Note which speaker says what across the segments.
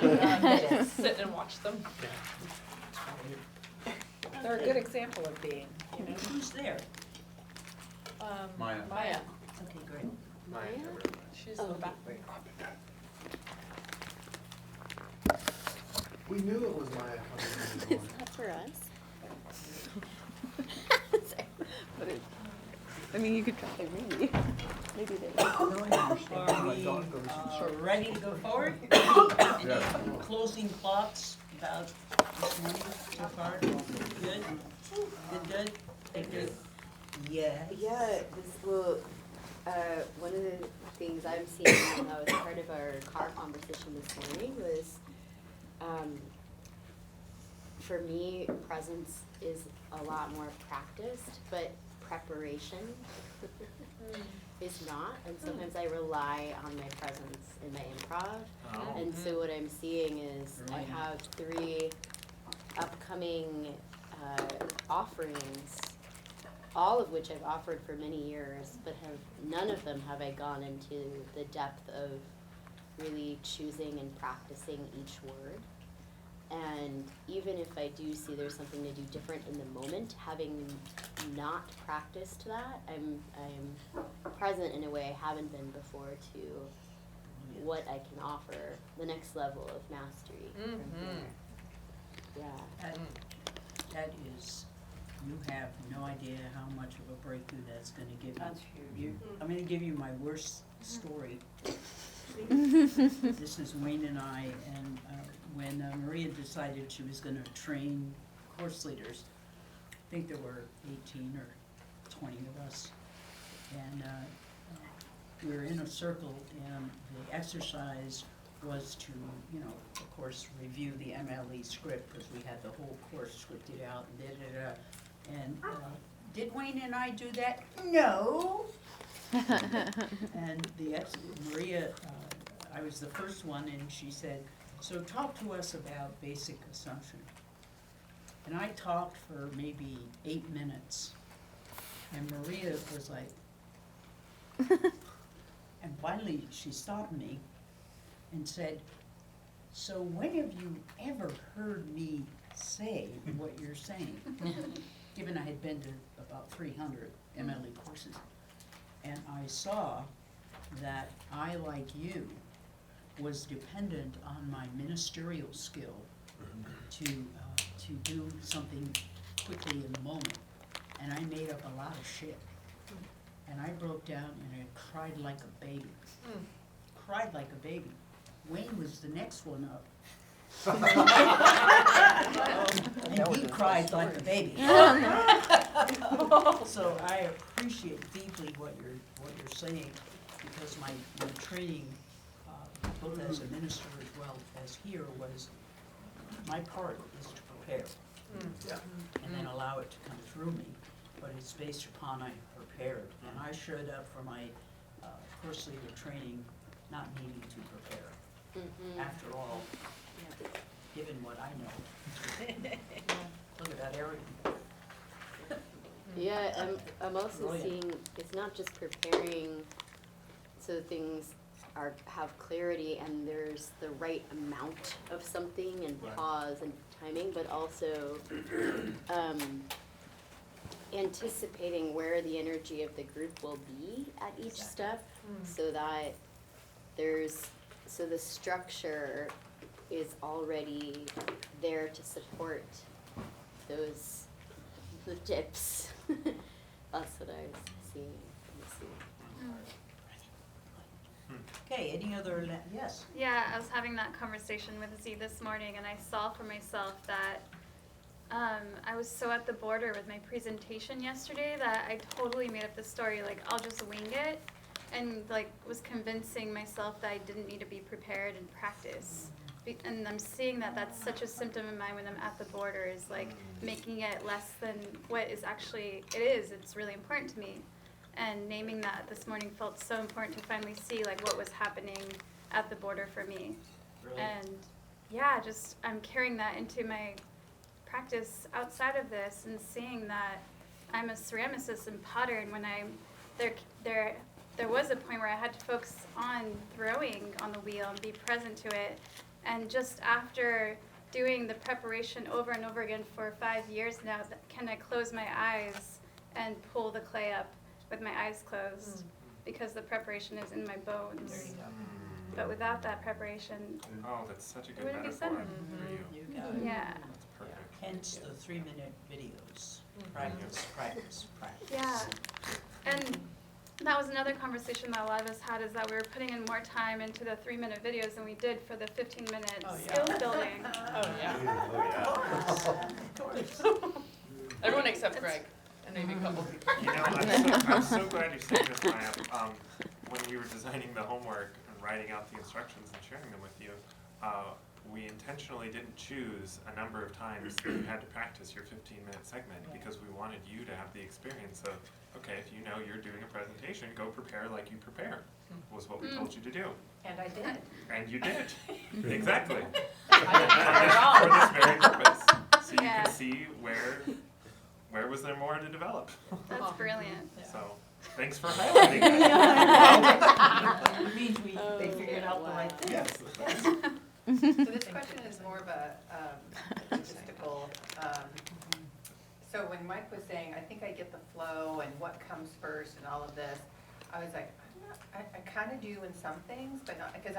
Speaker 1: Sit and watch them. They're a good example of being, you know.
Speaker 2: Who's there?
Speaker 3: Maya.
Speaker 1: Maya,
Speaker 2: Okay, great.
Speaker 1: she's in the back.
Speaker 4: We knew it was Maya coming in.
Speaker 5: Is that for us? Sorry. But it, I mean, you could try to maybe. Maybe they.
Speaker 2: Are we ready to go forward? Any closing thoughts about this morning so far? Good? Good? Yes.
Speaker 5: Yeah, this will, one of the things I'm seeing that was part of our car conversation this morning was, for me, presence is a lot more practiced, but preparation is not. And sometimes I rely on my presence in my improv. And so what I'm seeing is I have 3 upcoming offerings, all of which I've offered for many years, but none of them have I gone into the depth of really choosing and practicing each word. And even if I do see there's something to do different in the moment, having not practiced that, I'm present in a way I haven't been before to what I can offer, the next level of mastery from here. Yeah.
Speaker 2: That is, you have no idea how much of a breakthrough that's gonna give you.
Speaker 1: That's huge.
Speaker 2: I'm gonna give you my worst story. This is Wayne and I, and when Maria decided she was gonna train course leaders, I think there were 18 or 20 of us, and we were in a circle, and the exercise was to, you know, of course, review the MLE script, because we had the whole course scripted out, and did Wayne and I do that? No. And Maria, I was the first one, and she said, so talk to us about basic assumption. And I talked for maybe 8 minutes, and Maria was like, and finally she stopped me and said, so when have you ever heard me say what you're saying? Given I had been to about 300 MLE courses. And I saw that I, like you, was dependent on my ministerial skill to do something quickly in the moment. And I made up a lot of shit. And I broke down and I cried like a baby. Cried like a baby. Wayne was the next one up. And he cried like a baby. So I appreciate deeply what you're saying, because my training, both as a minister as well as here, was my part is to prepare. And then allow it to come through me, but it's based upon I prepared. And I showed up for my course leader training not needing to prepare. After all, given what I know. Look at that arrogant.
Speaker 5: Yeah, I'm also
Speaker 2: Brilliant.
Speaker 5: seeing it's not just preparing so things have clarity and there's the right amount of something and
Speaker 3: Right.
Speaker 5: pause and timing, but also anticipating where the energy of the group will be at each step, so that so the structure is already there to support the dips. That's what I was seeing.
Speaker 2: Okay, any other, yes?
Speaker 6: Yeah, I was having that conversation with Z this morning, and I saw for myself that I was so at the border with my presentation yesterday that I totally made up the story, like, I'll just wing it, and, like, was convincing myself that I didn't need to be prepared and practice. And I'm seeing that that's such a symptom of mine when I'm at the border, is, like, making it less than what is actually, it's really important to me. And naming that this morning felt so important to finally see, like, what was happening at the border for me.
Speaker 2: Really?
Speaker 6: And yeah, just I'm carrying that into my practice outside of this, and seeing that I'm a ceramicist and potter, and when there was a point where I had to focus on throwing on the wheel and be present to it, And just after doing the preparation over and over again for 5 years now, can I close my eyes and pull the clay up with my eyes closed? Because the preparation is in my bones.
Speaker 1: There you go.
Speaker 6: But without that preparation,
Speaker 3: Oh, that's such a good
Speaker 6: wouldn't be
Speaker 3: metaphor
Speaker 6: centered.
Speaker 3: for you.
Speaker 2: You got it.
Speaker 6: yeah.
Speaker 3: That's perfect.
Speaker 2: Hence the 3-minute videos. Practice, practice, practice.
Speaker 6: Yeah. And that was another conversation that a lot of us had, is that we were putting in more time into the 3-minute videos than we did for the 15-minute
Speaker 1: Oh, yeah.
Speaker 6: skills building.
Speaker 1: Oh, yeah. Everyone except Greg, and maybe a couple people.
Speaker 3: You know, I'm so glad you're saying this, Maya. When we were designing the homework and writing out the instructions and sharing them with you, we intentionally didn't choose a number of times that you had to practice your 15-minute segment because we wanted you to have the experience of, okay, if you know you're doing a presentation, go prepare like you prepare, was what we told you to do.
Speaker 1: And I did.
Speaker 3: And you did. Exactly.
Speaker 1: I
Speaker 3: For this very purpose. So you
Speaker 6: Yeah.
Speaker 3: can see where was there more to develop.
Speaker 6: That's brilliant.
Speaker 3: So, thanks for highlighting that.
Speaker 2: It means they figured out the right thing.
Speaker 3: Yes.
Speaker 7: So this question is more of a logistical, so when Mike was saying, I think I get the flow and what comes first and all of this, I was like, I kind of do in some things, but not, because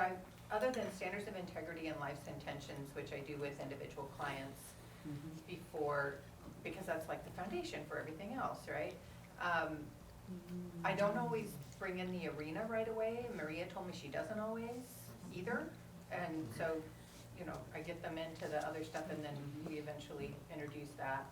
Speaker 7: other than standards of integrity and life's intentions, which I do with individual clients before, because that's like the foundation for everything else, right? I don't always bring in the arena right away. Maria told me she doesn't always either. And so, you know, I get them into the other stuff and then we eventually introduce that.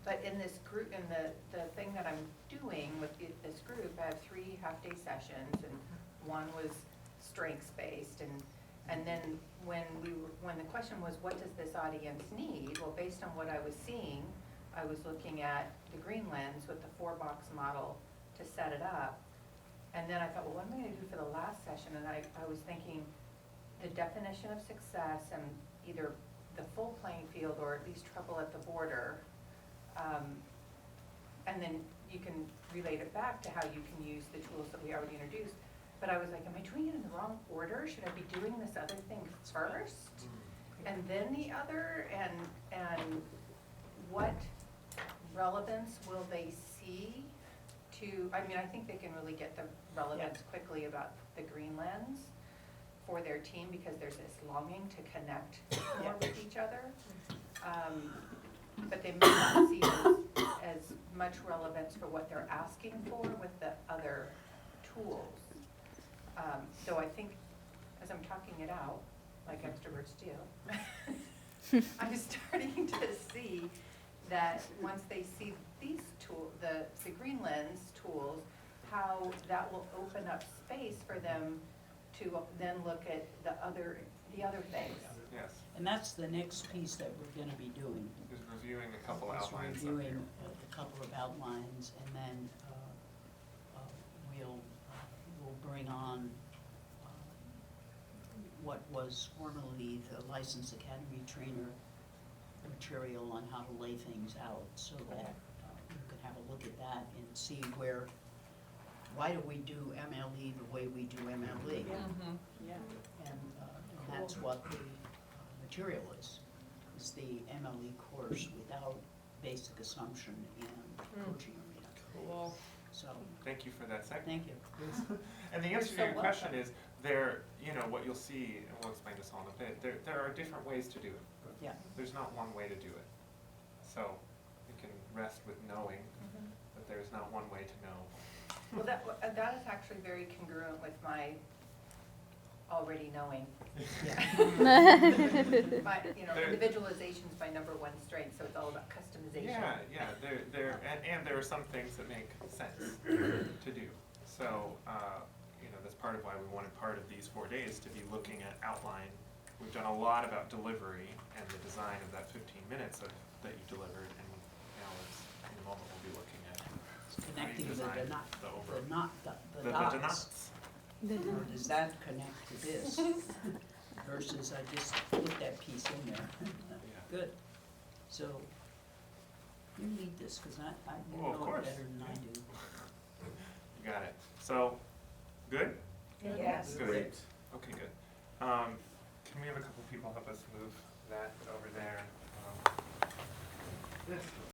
Speaker 7: But in this group, in the thing that I'm doing with this group, I have 3 half-day sessions and one was strengths-based. And then when the question was, what does this audience need? Well, based on what I was seeing, I was looking at the green lens with the 4-box model to set it up. And then I thought, well, what am I going to do for the last session? And I was thinking the definition of success and either the full playing field or at least trouble at the border. And then you can relate it back to how you can use the tools that we already introduced. But I was like, am I doing it in the wrong order? Should I be doing this other thing first? And then the other? And what relevance will they see to, I mean, I think they can really get the relevance quickly about the green lens for their team because there's this longing to connect more with each other. But they may not see as much relevance for what they're asking for with the other tools. So I think as I'm talking it out, like extroverts do, I'm starting to see that once they see these tools, the green lens tools, how that will open up space for them to then look at the other things.
Speaker 3: Yes,
Speaker 2: And that's the next piece that we're gonna be doing.
Speaker 3: just reviewing a couple
Speaker 2: Is
Speaker 3: outlines up
Speaker 2: reviewing
Speaker 3: here.
Speaker 2: a couple of outlines, and then we'll bring on what was formerly the License Academy trainer material on how to lay things out, so that you can have a look at that and see why do we do MLE the way we do MLE?
Speaker 1: Yeah.
Speaker 2: And that's what the material is the MLE course without basic assumption and coaching arena.
Speaker 1: Cool.
Speaker 2: So,
Speaker 3: Thank you for that second.
Speaker 2: thank you.
Speaker 3: And the answer to
Speaker 1: so
Speaker 3: your question
Speaker 1: welcome.
Speaker 3: is, there, you know, what you'll see, and we'll explain this all in a bit, there are different ways to do it.
Speaker 2: Yeah.
Speaker 3: There's not one way to do it. So, you can rest with knowing that there's not one way to know.
Speaker 7: Well, that is actually very congruent with my already knowing. My, you know,
Speaker 3: There-
Speaker 7: individualization is my #1 strength, so it's all about customization.
Speaker 3: Yeah, and there are some things that make sense to do. So, you know, that's part of why we wanted part of these 4 days to be looking at outline. We've done a lot about delivery and the design of that 15 minutes that you delivered, and now in a moment we'll be looking at
Speaker 2: Connecting the
Speaker 3: design the
Speaker 2: dots.
Speaker 3: dots.
Speaker 2: Or does that connect to this? Versus I just put that piece in there. Good. So, you need this, cause you
Speaker 3: Well, of
Speaker 2: know it
Speaker 3: course.
Speaker 2: better than I do.
Speaker 3: You got it. So, good?
Speaker 1: Yes.
Speaker 3: Good.
Speaker 4: Great.
Speaker 3: Okay, good. Can we have a couple people help us move that over there?